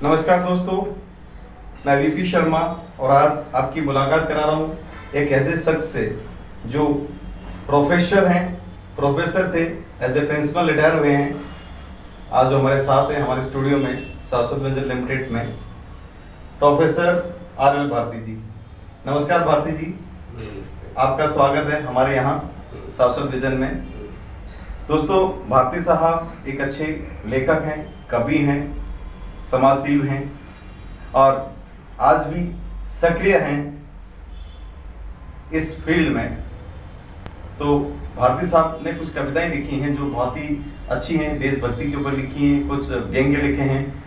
नमस्कार दोस्तों, मैं वीपी शर्मा और आज आपकी मुलाकात करा रहा हूँ एक ऐसे शख्स से जो प्रोफेसर थे, एज ए प्रिंसिपल रिटायर हुए हैं। आज जो हमारे साथ हैं हमारे स्टूडियो में शाश्वत विजन लिमिटेड में, प्रोफेसर आर एल भारती जी। नमस्कार भारती जी, आपका स्वागत है हमारे यहाँ शाश्वत विजन में। दोस्तों, भारती साहब एक अच्छे लेखक हैं, कवि हैं, समाजसेवी हैं और आज भी सक्रिय हैं इस फील्ड में। तो भारती साहब ने कुछ कविताएं लिखी हैं जो बहुत ही अच्छी हैं, देशभक्ति के ऊपर लिखी हैं, कुछ व्यंग्य लिखे हैं।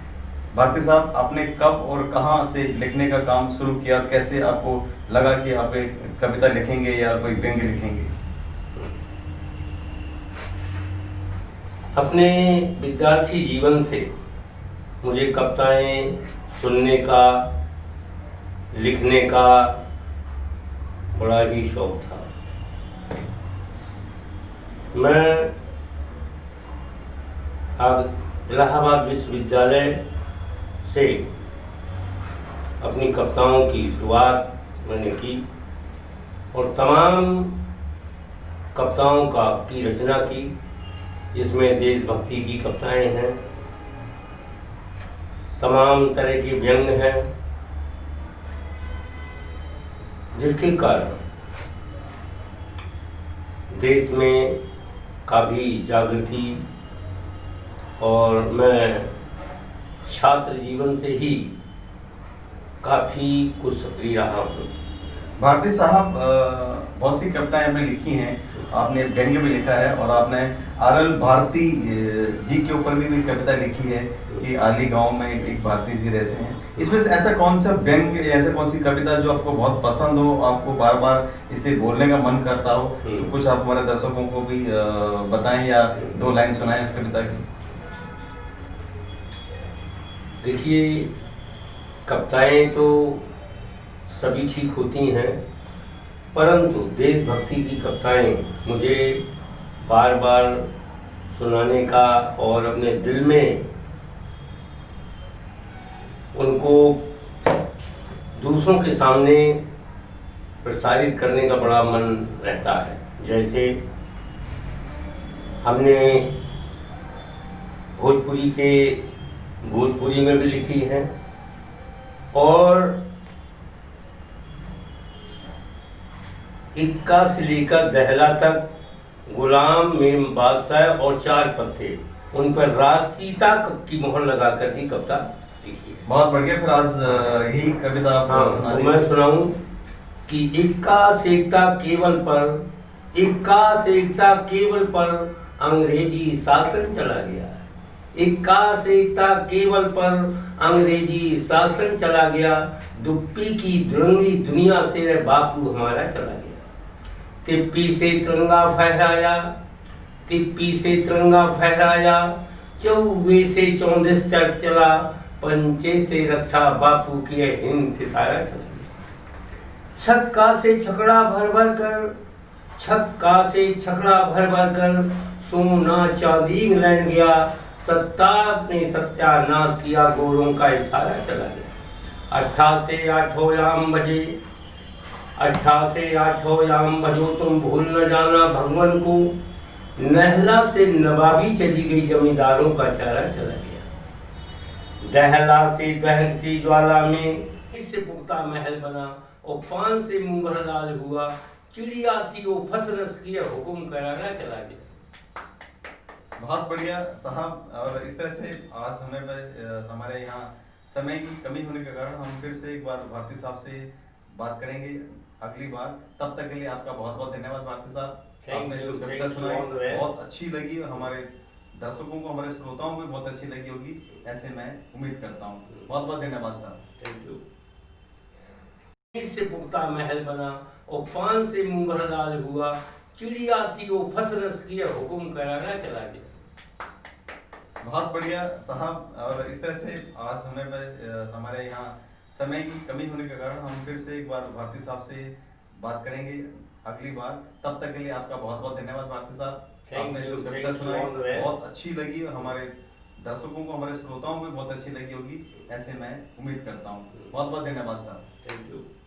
भारती साहब, आपने कब और कहां से लिखने का काम शुरू किया? कैसे आपको लगा कि आप एक कविता लिखेंगे या कोई व्यंग्य लिखेंगे? अपने विद्यार्थी जीवन से मुझे कविताएं सुनने का, लिखने का बड़ा ही शौक था। मैं इलाहाबाद विश्वविद्यालय से अपनी कविताओं की शुरुआत मैंने की और तमाम कविताओं की रचना की, जिसमें देशभक्ति की कविताएं हैं, तमाम तरह के व्यंग हैं, जिसके कारण देश में काफ़ी जागृति और मैं छात्र जीवन से ही काफ़ी कुछ सक्रिय रहा हूँ। भारती साहब, बहुत सी कविताएं आपने लिखी हैं, आपने व्यंग्य भी लिखा है और आपने आर एल भारती जी के ऊपर भी कविता लिखी है कि आली गांव में एक भारती जी रहते हैं। इसमें से ऐसा कौन सा व्यंग्य, ऐसा कौन सी कविता जो आपको बहुत पसंद हो, आपको बार बार इसे बोलने का मन करता हो? तो कुछ आप हमारे दर्शकों को भी बताएं या दो लाइन सुनाएं इस कविता की। देखिए, कविताएं तो सभी ठीक होती हैं, परंतु देशभक्ति की कविताएं मुझे बार बार सुनाने का और अपने दिल में उनको दूसरों के सामने प्रसारित करने का बड़ा मन रहता है। जैसे हमने भोजपुरी में भी लिखी है और इक्का से लेकर दहला तक गुलाम में बादशाह और चार पत्ते, उन पर राष्ट्रीयता की मोहर लगा कर की कविता लिखी है। बहुत बढ़िया। फिर आज यही कविता आप तो मैं सुनाऊं कि इक्का से एकता केवल पर अंग्रेजी शासन चला गया। इक्का से एकता केवल पर अंग्रेजी शासन चला गया। दुप्पी की दुरंगी दुनिया से बापू हमारा चला गया। तिप्पी से तिरंगा फहराया, चौवे से चौंदिस चर्च चला, पंचे से रक्षा बापू की हिंद सितारा चला गया। छक्का से छकड़ा भर कर सोना चांदी इंग्लैंड गया। सत्ता ने सत्यानाश किया, गोरों का इशारा चला गया। 8 से 8 याम बजो तुम भूल न जाना भगवान को। नहला से नवाबी चली गई, जमींदारों का चारा चला गया। दहला से दहकती ज्वाला में इससे पुख्ता महल बना और पान से मुंह भर लाल हुआ। चिड़िया थी वो फंस रस किया, हुक्म कराना चला गया। बहुत बढ़िया साहब। और इस तरह से आज समय पर हमारे यहाँ समय की कमी होने के कारण हम फिर से एक बार भारती साहब से बात करेंगे अगली बार। तब तक के लिए आपका बहुत बहुत धन्यवाद भारती साहब। आपने जो कविता सुनाई बहुत अच्छी लगी और हमारे दर्शकों को, हमारे श्रोताओं को भी बहुत अच्छी लगी होगी, ऐसे मैं उम्मीद करता हूँ। बहुत बहुत धन्यवाद साहब। Thank you. से पुख्ता महल बना और पान से मुंह भर लाल हुआ। चिड़िया थी वो फंस रस किया, हुक्म कराना चला गया। बहुत बढ़िया साहब। और इस तरह से आज समय पर हमारे यहाँ समय की कमी होने के कारण हम फिर से एक बार भारती साहब से बात करेंगे अगली बार। तब तक के लिए आपका बहुत बहुत धन्यवाद भारती साहब। आपने जो कविता सुनाई बहुत अच्छी लगी और हमारे दर्शकों को, हमारे श्रोताओं को भी बहुत अच्छी लगी होगी, ऐसे मैं उम्मीद करता हूँ। बहुत बहुत धन्यवाद साहब। Thank you.